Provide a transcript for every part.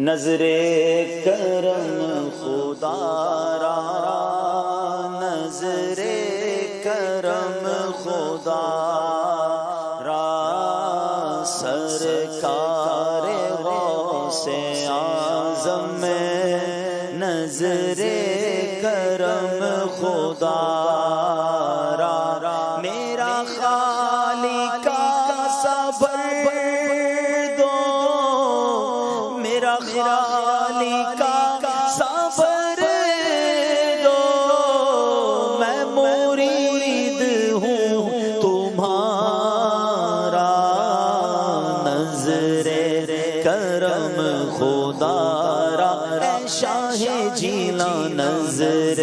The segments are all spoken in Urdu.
نظر کرم خدا را، نظر کرم خدا را، سرکار غوث اعظم میں نظر کرم خدا را، میرا خالق کا صبر دو، میرا خالق کا صبر دو، میں مرید ہوں تمہارا، نظر کرم خدا را، اے شاہ جیلا نظر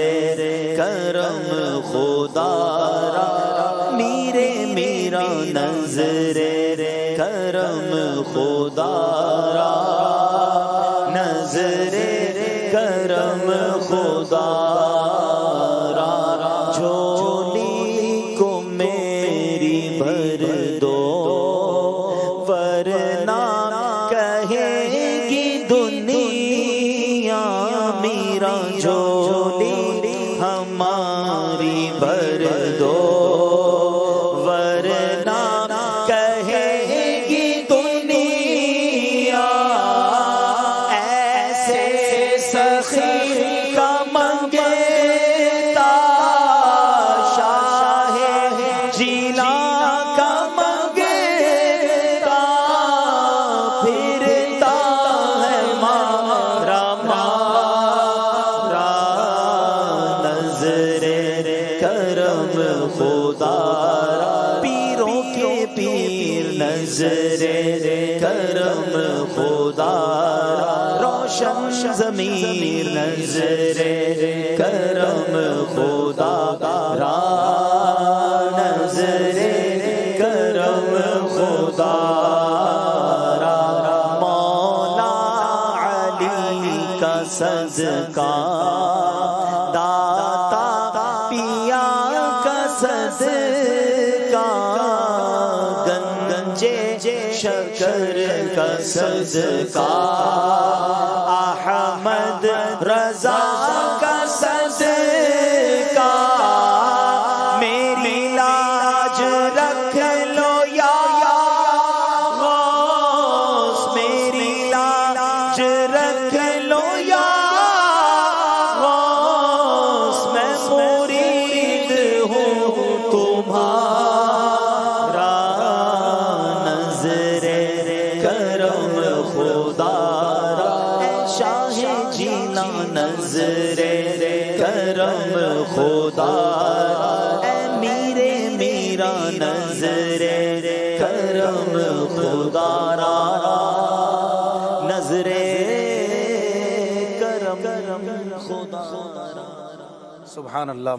کرم خدا را، میرے میرا نظر کرم خدا را، نظر کرم خدا را، جھولی کو میری بھر دو، ورنہ کہے گی دنیا میرا جھولی ہماری بھر دو، ورنہ کہے گی دنیا ایسے سخی کا منگتا، شاہ جیلا کا منگتا، پھرتا ہے مارا مارا، نظر کرم خدا را، پیروں کے پیر نظر کرم خدا را، روشن ضمیر نظر کرم خدا را، نظر کرم خدا را، مولا علی کا صدقہ، داتا پیا کا صدقہ، گنجے شکر کا صدقہ، احمد رضا کا صدقہ، میری لاج رکھ لو یا غوث، میری لاج رکھ لو یا غوث، میں مرید ہوں تمہارا، نظر کرم خدا را، اے شاہ جیلا نظر کرم خدا را، اے میرے میرا نظر کرم خدا را، نظر کرم خدا را۔ سبحان اللہ۔